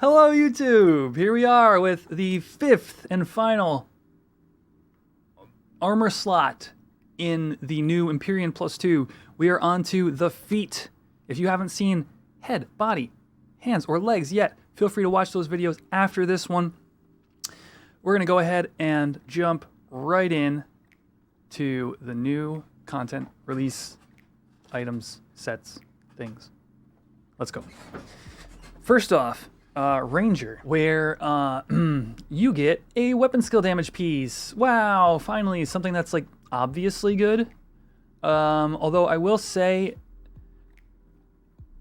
Hello YouTube! Here we are with the fifth and final armor slot in the new Empyrean+2. We are on to the feet. If you haven't seen head, body, hands, or legs yet, feel free to watch those videos after this one. We're going to go ahead and jump right in to the new content, release, items, sets, things. Let's go. First off, Ranger, where you get a weapon skill damage piece. Wow, finally something that's like obviously good. Although I will say,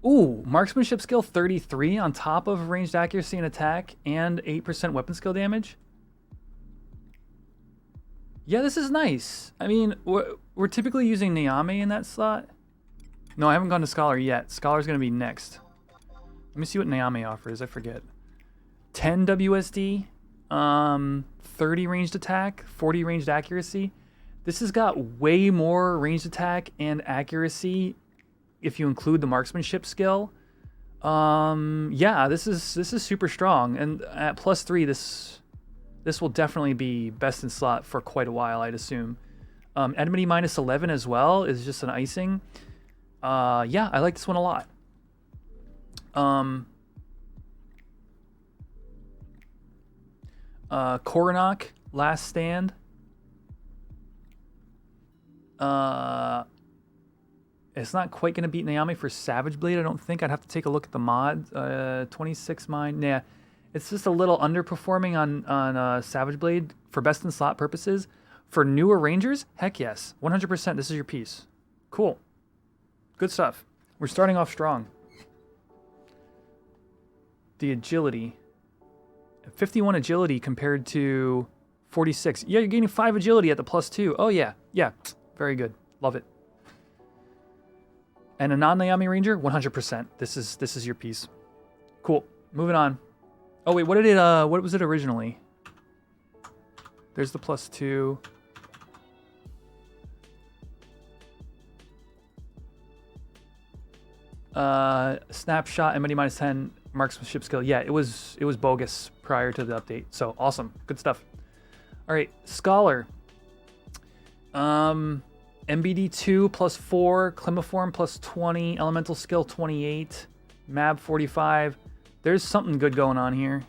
ooh, marksmanship skill 33 on top of ranged accuracy and attack and 8% weapon skill damage. Yeah, this is nice. I mean, we're typically using Naomi in that slot. No, I haven't gone to Scholar yet. Scholar's gonna be next. Let me see what Naomi offers. I forget. 10 WSD, 30 ranged attack, 40 ranged accuracy. This has got way more ranged attack and accuracy if you include the marksmanship skill. Yeah, this is super strong, and at +3, this will definitely be best in slot for quite a while, I'd assume. Enmity -11 as well is just an icing. Yeah, I like this one a lot. Koronok, Last Stand. It's not quite going to beat Naomi for Savage Blade, I don't think. I'd have to take a look at the mod. 26 mine. Nah, it's just a little underperforming on Savage Blade for best in slot purposes. For newer Rangers, heck yes. 100%, this is your piece. Cool. Good stuff. We're starting off strong. The agility. 51 agility compared to 46. Yeah, you're gaining 5 agility at the +2. Oh yeah, yeah, very good. Love it. And a non-Naomi Ranger, 100%. This is your piece. Cool. Moving on. Oh wait, what was it originally? There's the +2. Snapshot, enmity -10. Marksmanship skill. Yeah, it was bogus prior to the update. So awesome. Good stuff. All right, Scholar. MBD2 +4, Climiform +20, Elemental Skill 28, Mab 45. There's something good going on here.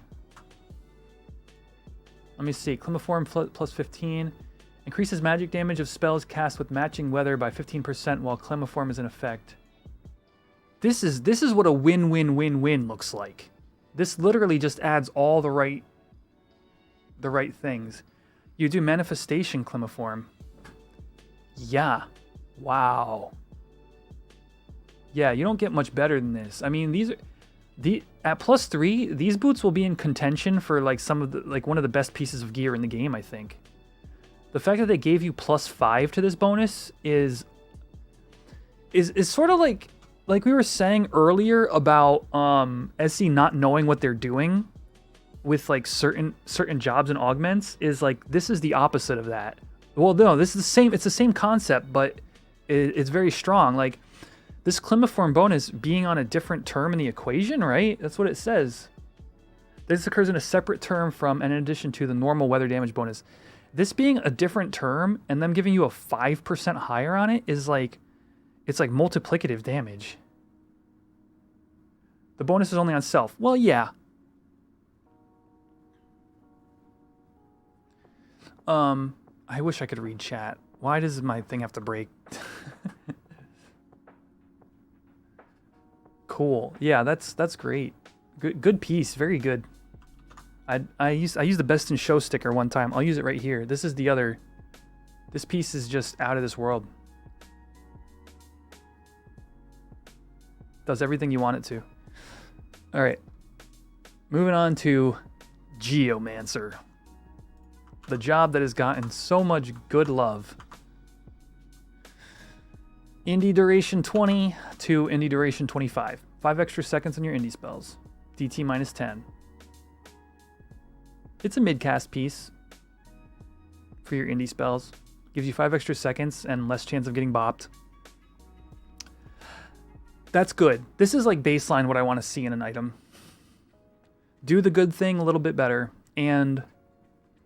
Let me see. Climiform +15. Increases magic damage of spells cast with matching weather by 15% while Climiform is in effect. This is what a win-win-win-win looks like. This literally just adds all the right things. You do manifestation Climiform. Yeah. Wow. Yeah, you don't get much better than this. I mean, at +3, these boots will be in contention for like one of the best pieces of gear in the game, I think. The fact that they gave you +5 to this bonus is sort of like we were saying earlier about SC not knowing what they're doing with like certain jobs and augments, is like this is the opposite of that. Well, no, this is the same. It's the same concept, but it's very strong. Like this Climiform bonus being on a different term in the equation, right? That's what it says. This occurs in a separate term from and in addition to the normal weather damage bonus. This being a different term and them giving you a 5% higher on it is like, it's like multiplicative damage. The bonus is only on self. Well, yeah. I wish I could read chat. Why does my thing have to break? Cool. Yeah, that's great. Good piece. Very good. I used the best in show sticker one time. I'll use it right here. This is the other. This piece is just out of this world. Does everything you want it to. All right. Moving on to Geomancer. The job that has gotten so much good love. Indie duration 20 to indie duration 25. 5 extra seconds on your indie spells. DT -10. It's a mid-cast piece for your indie spells. Gives you 5 extra seconds and less chance of getting bopped. That's good. This is like baseline what I want to see in an item. do the good thing a little bit better and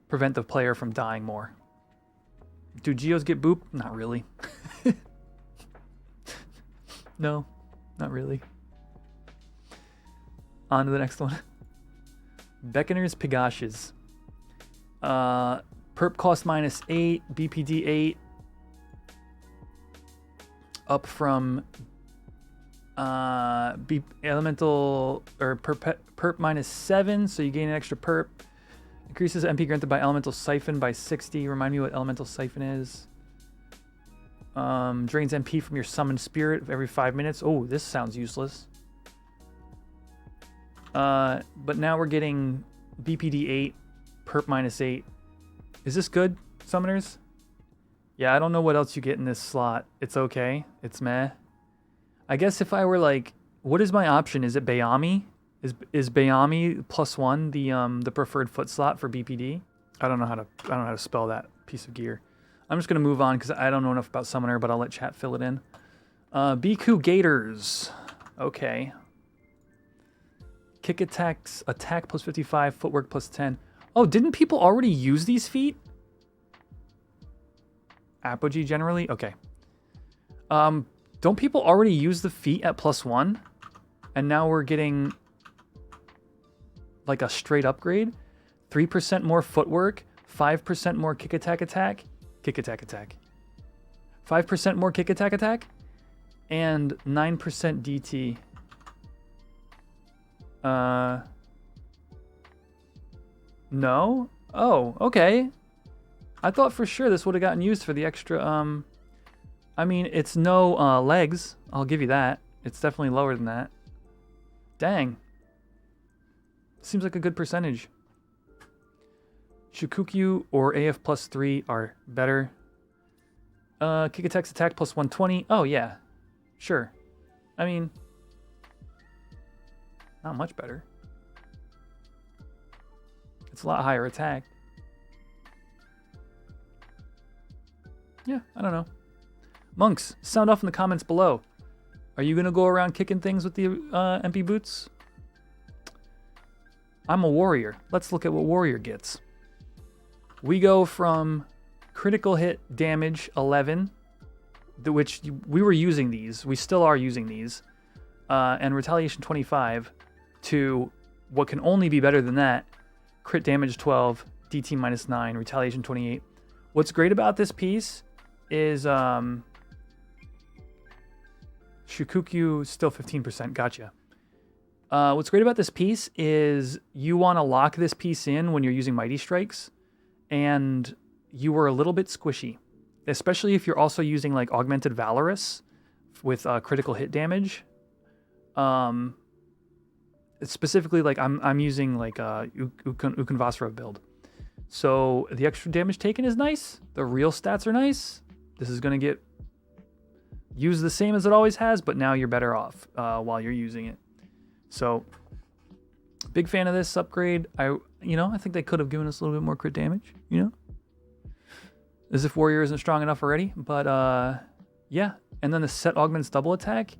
prevent the player from dying more. Do geos get booped? Not really. No, not really. On to the next one. Beckoner's Pigashes. Perp cost -8, BPD 8. Up from elemental or perp -7, so you gain an extra perp. Increases MP granted by elemental siphon by 60. Remind me what elemental siphon is. Drains MP from your summoned spirit every 5 minutes. Oh, this sounds useless. But now we're getting BPD 8, perp -8. Is this good, summoners? Yeah, I don't know what else you get in this slot. It's okay. It's meh. I guess if I were like, what is my option? Is it Bayami? Is Bayami +1 the preferred foot slot for BPD? I don't know how to spell that piece of gear. I'm just gonna move on because I don't know enough about Summoner, but I'll let chat fill it in. Biku Gators. Okay. Kick attacks, attack +55, footwork +10. Oh, didn't people already use these feet? Apogee generally? Okay. Don't people already use the feet at +1? And now we're getting like a straight upgrade? 3% more footwork, 5% more kick attack, 5% more kick attack, and 9% DT. No? Oh, okay. I thought for sure this would have gotten used for the extra, I mean, it's no legs. I'll give you that. It's definitely lower than that. Dang. Seems like a good percentage. Shukukyu or AF +3 are better. Kick attacks attack +120. Oh, yeah. Sure. I mean, not much better. It's a lot higher attack. Yeah, I don't know. Monks, sound off in the comments below. Are you going to go around kicking things with the MP boots? I'm a warrior. Let's look at what warrior gets. We go from critical hit damage 11, which we were using these. We still are using these. And retaliation 25 to what can only be better than that. Crit damage 12, DT -9, retaliation 28. What's great about this piece is Shukukyu still 15%. Gotcha. What's great about this piece is you want to lock this piece in when you're using Mighty Strikes, and you were a little bit squishy, especially if you're also using like Augmented Valorous with critical hit damage. Specifically, like I'm using like Ukanvasra build, so the extra damage taken is nice. The real stats are nice. This is gonna get used the same as it always has, but now you're better off while you're using it. So, big fan of this upgrade. I think they could have given us a little bit more crit damage, as if Warrior isn't strong enough already. But yeah, and then the set augments double attack.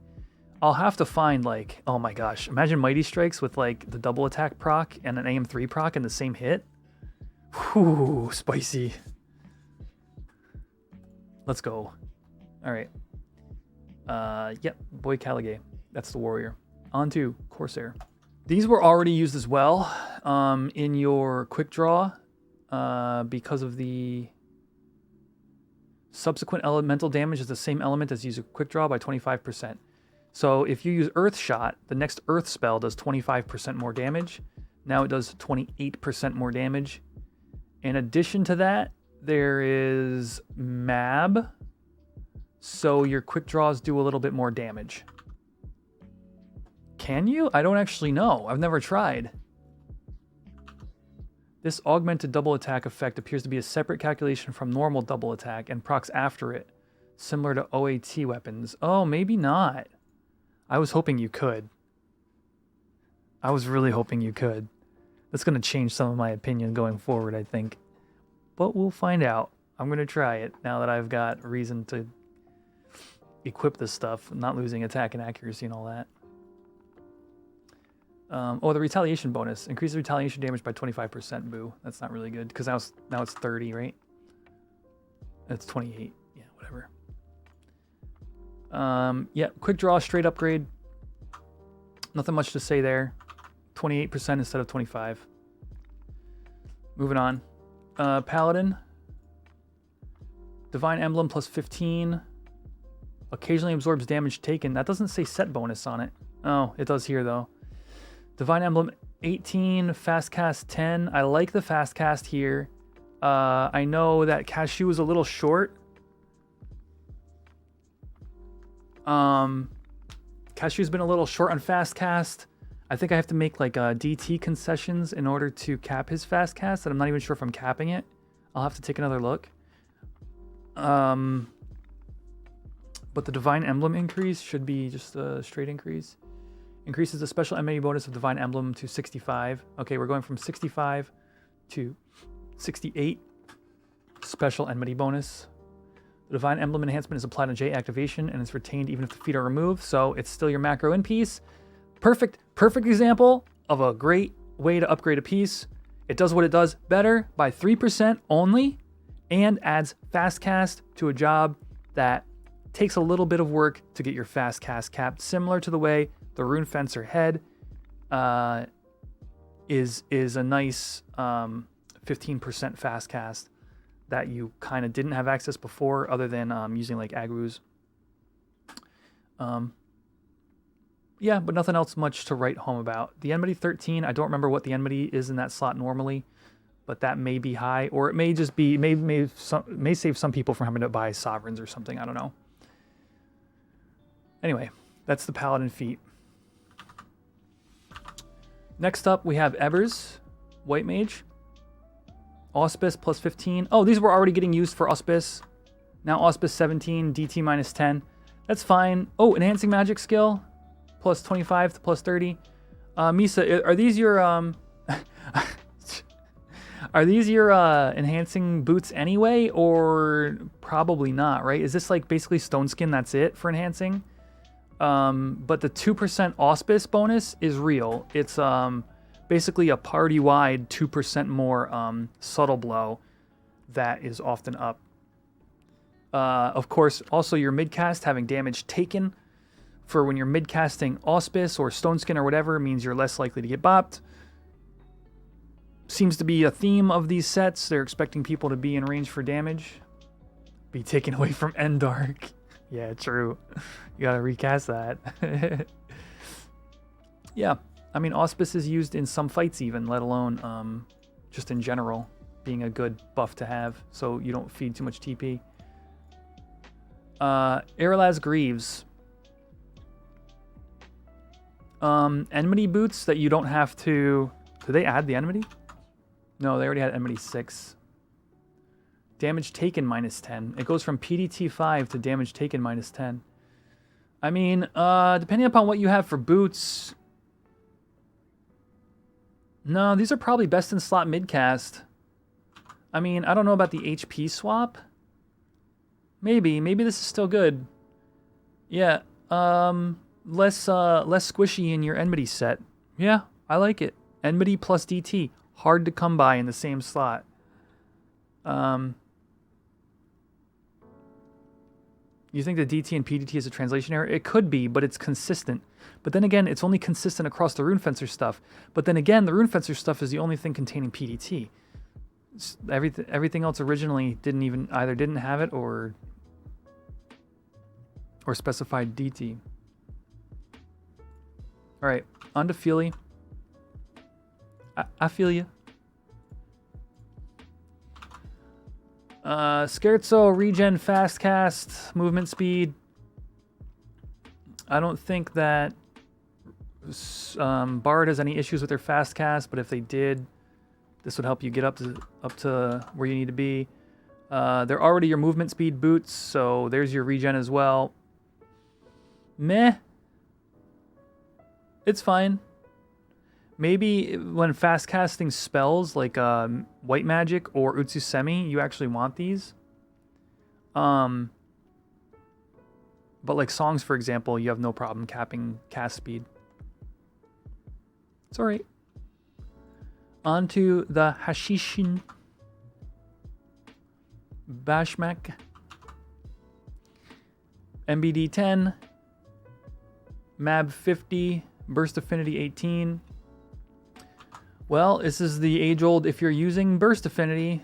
I'll have to find like, oh my gosh, imagine Mighty Strikes with like the double attack proc and an AM3 proc in the same hit. Whew, spicy. Let's go. All right. Yep, Boy Caligay. That's the Warrior. On to Corsair. These were already used as well in your quick draw because of the subsequent elemental damage is the same element as use a quick draw by 25%. So if you use Earth Shot, the next Earth spell does 25% more damage. Now it does 28% more damage. In addition to that, there is Mab. So your quick draws do a little bit more damage. Can you? I don't actually know. I've never tried. This augmented double attack effect appears to be a separate calculation from normal double attack and procs after it, similar to OAT weapons. Oh, maybe not. I was hoping you could. I was really hoping you could. That's going to change some of my opinion going forward, I think. But we'll find out. I'm going to try it now that I've got reason to equip this stuff, not losing attack and accuracy and all that. Oh, the retaliation bonus. Increases retaliation damage by 25%. Boo. That's not really good, because now it's 30, right? That's 28. Yeah, whatever. Yeah, quick draw, straight upgrade. Nothing much to say there. 28% instead of 25. Moving on. Paladin. Divine Emblem plus 15. Occasionally absorbs damage taken. That doesn't say set bonus on it. Oh, it does here though. Divine Emblem 18, fast cast 10. I like the fast cast here. I know that Cashew is a little short. Cashew's been a little short on fast cast. I think I have to make like DT concessions in order to cap his fast cast, and I'm not even sure if I'm capping it. I'll have to take another look. But the Divine Emblem increase should be just a straight increase. Increases the special enmity bonus of Divine Emblem to 65. Okay, we're going from 65 to 68. Special enmity bonus. The Divine Emblem enhancement is applied on J activation and it's retained even if the feet are removed, so it's still your macro in piece. Perfect example of a great way to upgrade a piece. It does what it does better by 3% only and adds fast cast to a job that takes a little bit of work to get your fast cast capped, similar to the way the Rune Fencer head is a nice 15% fast cast that you kind of didn't have access before, other than using like Agrus. Yeah, but nothing else much to write home about. The Enmity 13, I don't remember what the Enmity is in that slot normally, but that may be high, or it may just be, may save some people from having to buy Sovereigns or something, I don't know. Anyway, that's the Paladin feat. Next up, we have Evers, White Mage. Auspice plus 15. Oh, these were already getting used for Auspice. Now Auspice 17, DT minus 10. That's fine. Oh, Enhancing Magic skill. Plus 25 to plus 30. Misa, are these your are these your enhancing boots anyway, or probably not, right? Is this like basically Stone Skin, that's it for enhancing? But the 2% Auspice bonus is real. It's basically a party-wide 2% more subtle blow that is often up. Of course, also your mid-cast having damage taken for when you're mid-casting Auspice or Stone Skin or whatever means you're less likely to get bopped. Seems to be a theme of these sets. They're expecting people to be in range for damage. Be taken away from Endark. Yeah, true. You gotta recast that. Yeah, I mean, Auspice is used in some fights even, let alone just in general, being a good buff to have, so you don't feed too much TP. Arelaz Greaves. Enmity boots that you don't have to... Did they add the Enmity? No, they already had Enmity 6. Damage taken minus 10. It goes from PDT 5 to damage taken minus 10. I mean, depending upon what you have for boots... No, these are probably best in slot midcast. I mean, I don't know about the HP swap. Maybe this is still good. Yeah, less squishy in your Enmity set. Yeah, I like it. Enmity plus DT. Hard to come by in the same slot. You think the DT and PDT is a translation error? It could be, but it's consistent. But then again, it's only consistent across the Rune Fencer stuff. But then again, the Rune Fencer stuff is the only thing containing PDT. Everything else originally either didn't have it or specified DT. All right, on to Feely. I feel you. Scherzo, regen, fast cast, movement speed. I don't think that Bard has any issues with their fast cast, but if they did, this would help you get up to where you need to be. They're already your movement speed boots, so there's your regen as well. Meh. It's fine. Maybe when fast casting spells like White Magic or Utsusemi, you actually want these. But like Songs, for example, you have no problem capping cast speed. It's alright. On to the Hashishin Bashmak. MBD 10. Mab 50. Burst Affinity 18. Well, this is the age-old, if you're using Burst Affinity,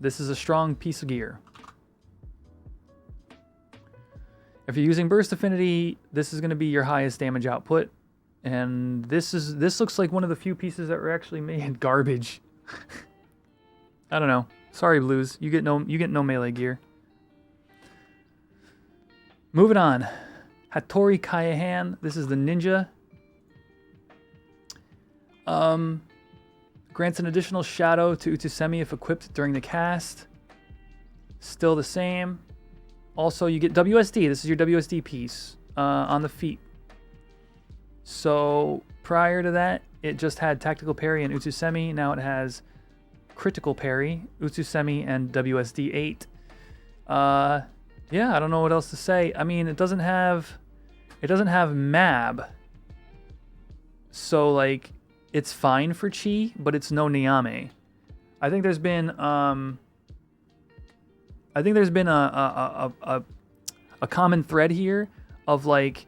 this is a strong piece of gear. If you're using Burst Affinity, this is going to be your highest damage output. And this looks like one of the few pieces that were actually made garbage. I don't know. Sorry, Blues. You get no melee gear. Moving on. Hattori Kaihan. This is the ninja. Grants an additional shadow to Utusemi if equipped during the cast. Still the same. Also, you get WSD. This is your WSD piece on the feet. So prior to that, it just had tactical parry and Utusemi. Now it has critical parry, Utusemi, and WSD 8. Yeah, I don't know what else to say. I mean, it doesn't have Mab. So like, it's fine for Chi, but it's no Naomi. I think there's been a common thread here of like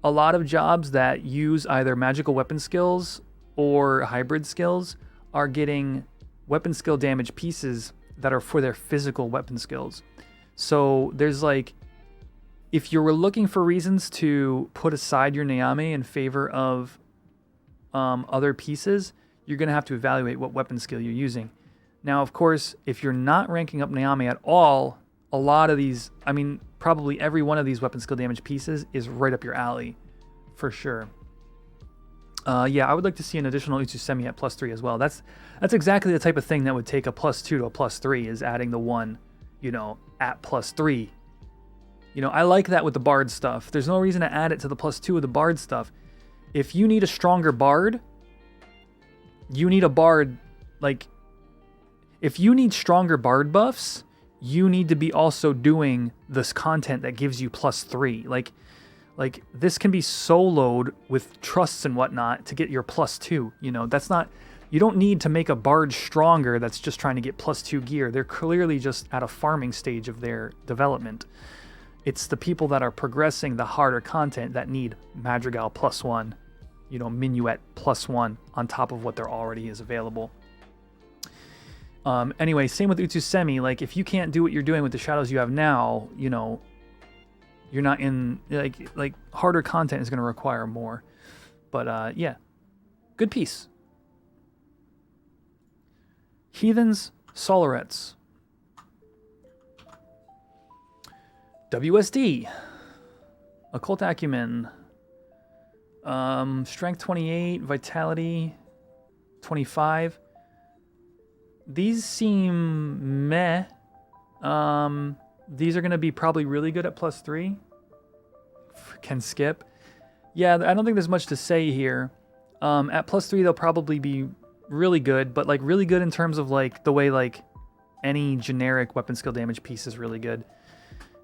a lot of jobs that use either magical weapon skills or hybrid skills are getting weapon skill damage pieces that are for their physical weapon skills. So there's like, if you were looking for reasons to put aside your Naomi in favor of other pieces, you're going to have to evaluate what weapon skill you're using. Now, of course, if you're not ranking up Naomi at all, a lot of these, I mean, probably every one of these weapon skill damage pieces is right up your alley, for sure. Yeah, I would like to see an additional Utusemi at +3 as well. That's exactly the type of thing that would take a +2 to a +3, is adding the one, you know, at +3. You know, I like that with the Bard stuff. There's no reason to add it to the +2 with the Bard stuff. If you need a stronger Bard, you need a Bard, like, if you need stronger Bard buffs, you need to be also doing this content that gives you +3. Like this can be soloed with trusts and whatnot to get your +2. You know, that's not, you don't need to make a Bard stronger that's just trying to get +2 gear. They're clearly just at a farming stage of their development. It's the people that are progressing the harder content that need Madrigal +1, you know, Minuet +1 on top of what there already is available. Anyway, same with Utusemi. Like, if you can't do what you're doing with the shadows you have now, you know, you're not in, like harder content is going to require more. But, yeah, good piece. Heathens, Solarettes. WSD. Occult Acumen. Strength 28, Vitality 25. These seem meh. These are going to be probably really good at +3. Can skip. Yeah, I don't think there's much to say here. At +3, they'll probably be really good, but like really good in terms of like the way like any generic weapon skill damage piece is really good.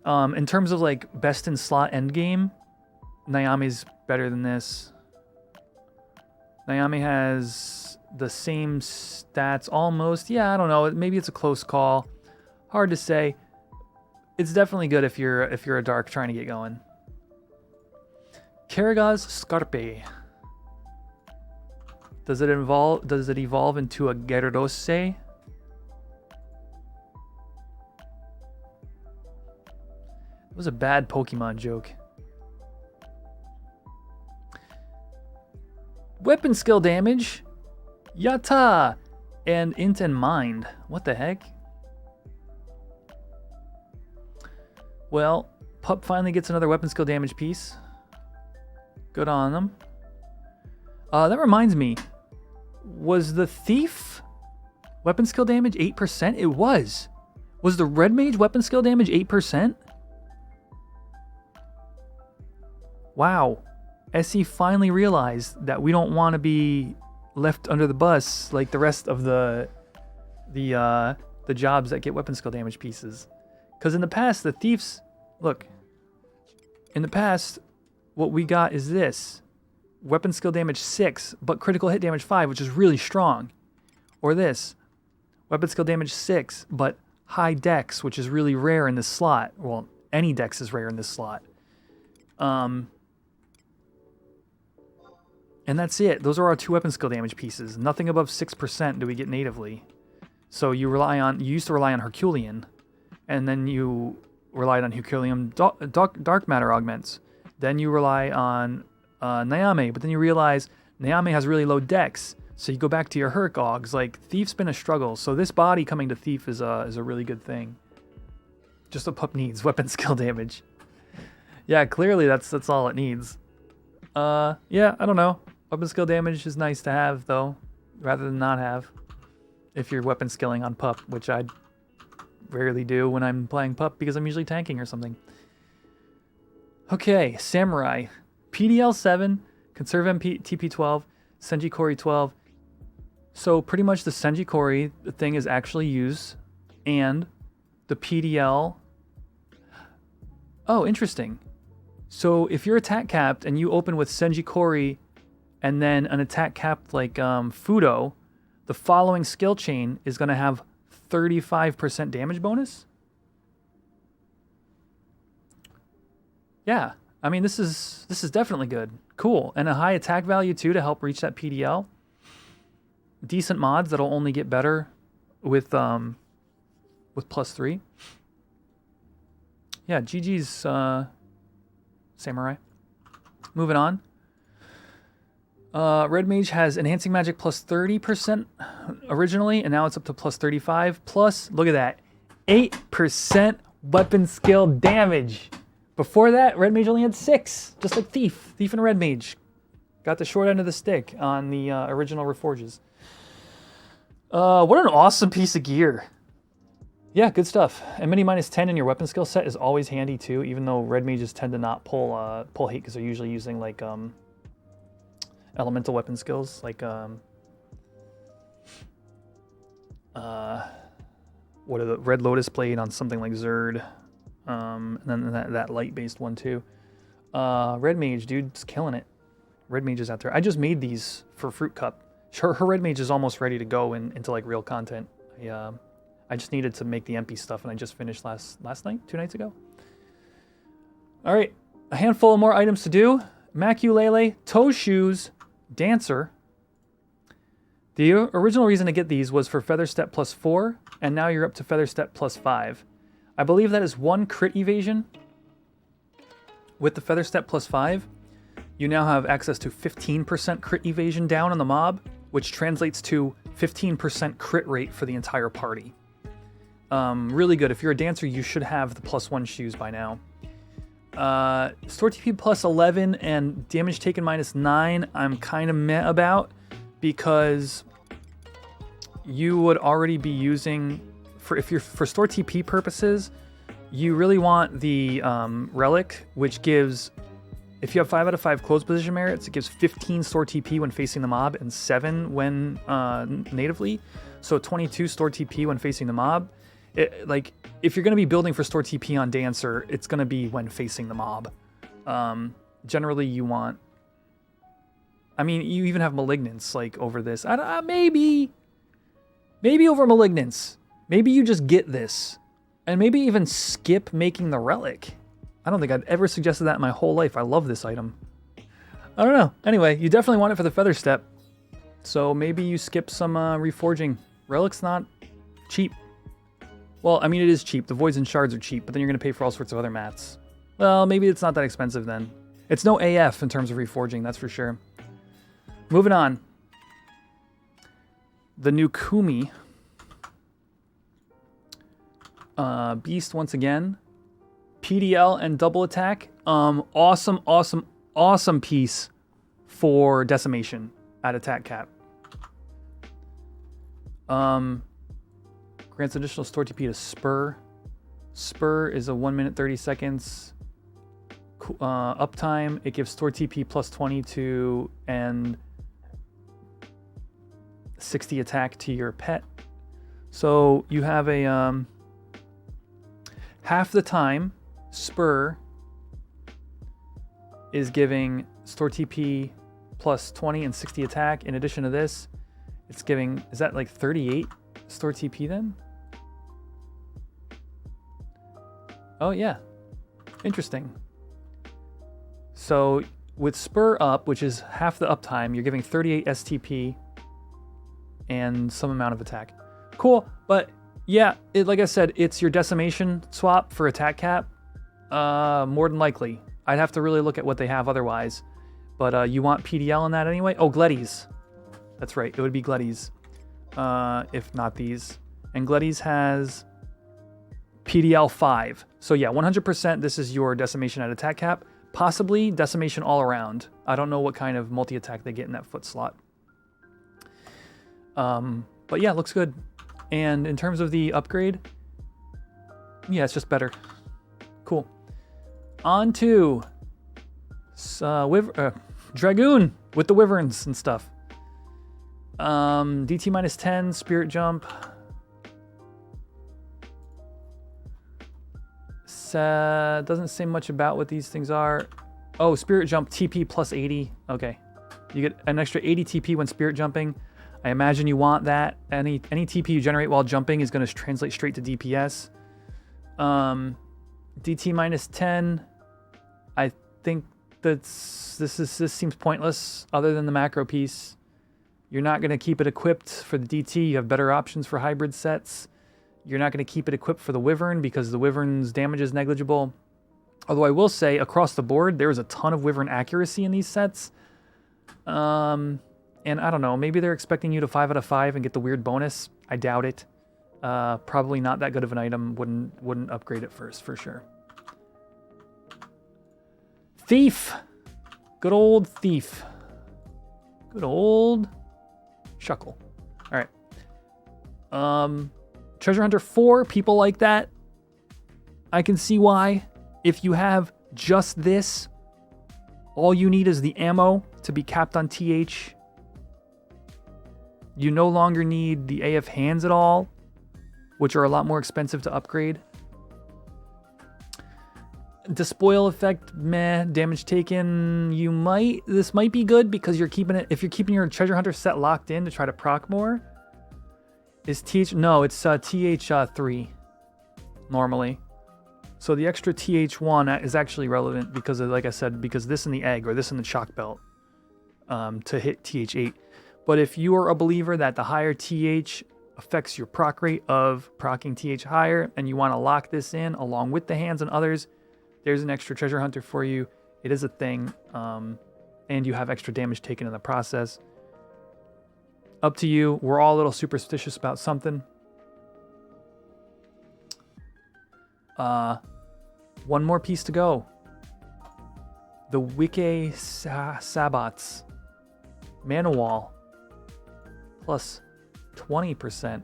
In terms of like best in slot endgame, Naomi's better than this. Naomi has the same stats almost. Yeah, I don't know. Maybe it's a close call. Hard to say. It's definitely good if you're a dark trying to get going. Karagaz Scarpe. Does it evolve into a Gyarados? It was a bad Pokemon joke. Weapon skill damage. Yatta! And int and mind. What the heck? Well, Pup finally gets another weapon skill damage piece. Good on them. That reminds me. Was the Thief weapon skill damage 8%? It was. Was the Red Mage weapon skill damage 8%? Wow. SE finally realized that we don't want to be left under the bus like the rest of the jobs that get weapon skill damage pieces. Because in the past, the Thieves... Look. In the past, what we got is this. weapon skill damage 6, but critical hit damage 5, which is really strong. Or this, weapon skill damage 6, but high dex, which is really rare in this slot. Well, any dex is rare in this slot. And that's it. Those are our 2 weapon skill damage pieces. Nothing above 6% do we get natively. So you used to rely on Herculean, and then you relied on Herculean dark matter augments. Then you rely on Naomi, but then you realize Naomi has really low dex, so you go back to your Herc Augs. Like, Thief's been a struggle, so this body coming to Thief is a really good thing. Just what pup needs, weapon skill damage. Yeah, clearly that's all it needs. Yeah, I don't know. Weapon skill damage is nice to have, though, rather than not have. If you're weapon skilling on pup, which I rarely do when I'm playing pup because I'm usually tanking or something. Okay, Samurai. PDL 7, Conserve MP, TP 12, Senji Kori 12. So pretty much the Senji Kori thing is actually used, and the PDL. Oh, interesting. So if you're attack capped and you open with Senji Kori and then an attack capped like Fudo, the following skill chain is going to have 35% damage bonus? Yeah, I mean, this is definitely good. Cool. And a high attack value too to help reach that PDL. Decent mods that'll only get better with +3. Yeah, GG's Samurai. Moving on. Red Mage has Enhancing Magic plus 30% originally, and now it's up to plus 35. Plus, look at that, 8% weapon skill damage. Before that, Red Mage only had 6, just like Thief. Thief and Red Mage got the short end of the stick on the original Reforges. What an awesome piece of gear. Yeah, good stuff. And mini minus 10 in your weapon skill set is always handy too, even though Red Mages tend to not pull hate because they're usually using like elemental weapon skills, like what are the Red Lotus Blade on something like Zerd, and then that light based one too. Red Mage, dude, just killing it. Red Mage is out there. I just made these for Fruit Cup. Her Red Mage is almost ready to go into like real content. I just needed to make the MP stuff, and I just finished last night, 2 nights ago. All right, a handful of more items to do. Maculele, toe shoes, dancer. The original reason to get these was for Feather Step plus 4, and now you're up to Feather Step plus 5. I believe that is 1 crit evasion. With the Feather Step plus 5, you now have access to 15% crit evasion down on the mob, which translates to 15% crit rate for the entire party. Really good. If you're a dancer, you should have the +1 shoes by now. Store TP plus 11 and damage taken minus 9, I'm kind of meh about, because you would already be using, for store TP purposes, you really want the relic, which gives, if you have 5 out of 5 close position merits, it gives 15 store TP when facing the mob and 7 when natively. So 22 store TP when facing the mob. Like, if you're going to be building for store TP on Dancer, it's going to be when facing the mob. Generally, you want... I mean, you even have Malignance, like, over this. Maybe over Malignance. Maybe you just get this. And maybe even skip making the relic. I don't think I've ever suggested that in my whole life. I love this item. I don't know. Anyway, you definitely want it for the Feather Step. So maybe you skip some reforging. Relic's not cheap. Well, I mean, it is cheap. The Voids and Shards are cheap, but then you're going to pay for all sorts of other mats. Well, maybe it's not that expensive then. It's no AF in terms of reforging, that's for sure. Moving on. The new Kumi. Beast once again. PDL and double attack. Awesome piece for decimation at attack cap. Grants additional store TP to Spur. Spur is a 1 minute 30 seconds uptime. It gives store TP plus 22 and 60 attack to your pet. So you have a half the time Spur is giving store TP plus 20 and 60 attack. In addition to this, it's giving, is that like 38 store TP then? Oh yeah, interesting. So with spur up, which is half the uptime, you're giving 38 STP and some amount of attack. Cool, but yeah, like I said, it's your decimation swap for attack cap. More than likely. I'd have to really look at what they have otherwise. But you want PDL in that anyway? Oh, Gleddies. That's right, it would be Gleddies. If not these. And Gleddies has PDL 5. So yeah, 100% this is your decimation at attack cap. Possibly decimation all around. I don't know what kind of multi-attack they get in that foot slot. But yeah, looks good. And in terms of the upgrade, yeah, it's just better. Cool. On to Dragoon with the wyverns and stuff. DT minus 10, spirit jump. Doesn't say much about what these things are. Oh, spirit jump TP plus 80. Okay. You get an extra 80 TP when spirit jumping. I imagine you want that. Any TP you generate while jumping is going to translate straight to DPS. DT minus 10. I think this seems pointless other than the macro piece. You're not going to keep it equipped for the DT. You have better options for hybrid sets. You're not going to keep it equipped for the wyvern because the wyvern's damage is negligible. Although I will say across the board, there is a ton of wyvern accuracy in these sets. And I don't know, maybe they're expecting you to 5 out of 5 and get the weird bonus. I doubt it. Probably not that good of an item. Wouldn't upgrade it first for sure. Thief. Good old Thief. Good old Shuckle. All right. Treasure Hunter 4, people like that. I can see why. If you have just this, all you need is the ammo to be capped on TH. You no longer need the AF hands at all, which are a lot more expensive to upgrade. Despoil effect, meh. Damage taken, this might be good because you're keeping it, if you're keeping your Treasure Hunter set locked in to try to proc more. Is TH, no, it's TH3 normally. So the extra TH1 is actually relevant because of, like I said, because this in the egg or this in the chalk belt to hit TH8. But if you are a believer that the higher TH affects your proc rate of procking TH higher and you want to lock this in along with the hands and others, there's an extra Treasure Hunter for you. It is a thing, and you have extra damage taken in the process. Up to you. We're all a little superstitious about something. One more piece to go. The Wike Sabots. Mana Wall. Plus 20%.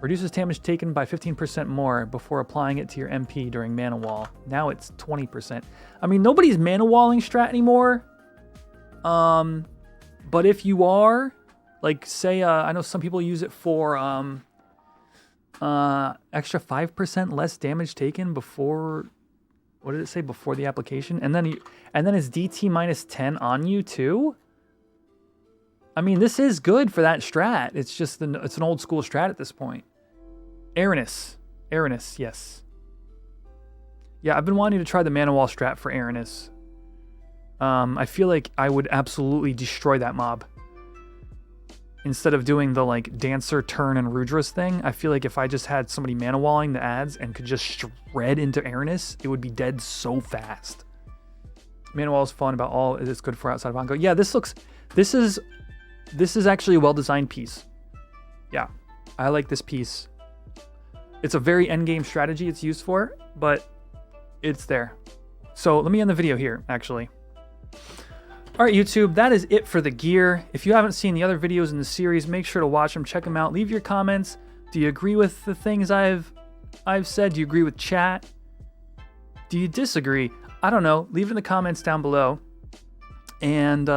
Reduces damage taken by 15% more before applying it to your MP during Mana Wall. Now it's 20%. I mean, nobody's Mana Walling strat anymore. But if you are, like say, I know some people use it for extra 5% less damage taken before, what did it say, before the application? And then it's DT minus 10 on you too? I mean, this is good for that strat. It's just it's an old school strat at this point. Aranis, yes. Yeah, I've been wanting to try the Mana Wall strat for Aranis. I feel like I would absolutely destroy that mob. Instead of doing the like Dancer, Turn, and Rudras thing, I feel like if I just had somebody Mana Walling the ads and could just shred into Aranis, it would be dead so fast. Mana Wall is fun about all it's good for outside of Ongo. Yeah, this is actually a well-designed piece. Yeah, I like this piece. It's a very endgame strategy it's used for, but it's there. So let me end the video here, actually. All right, YouTube, that is it for the gear. If you haven't seen the other videos in the series, make sure to watch them, check them out, leave your comments. Do you agree with the things I've said? Do you agree with chat? Do you disagree? I don't know. Leave it in the comments down below. And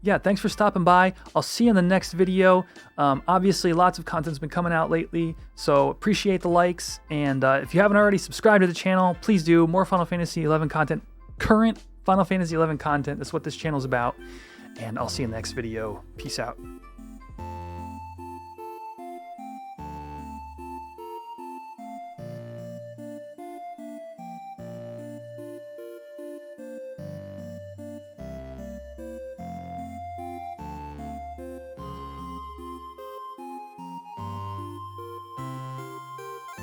yeah, thanks for stopping by. I'll see you in the next video. Obviously, lots of content's been coming out lately, so appreciate the likes. And if you haven't already subscribed to the channel, please do. More Final Fantasy XI content, current Final Fantasy XI content. That's what this channel's about. and I'll see you in the next video. Peace out.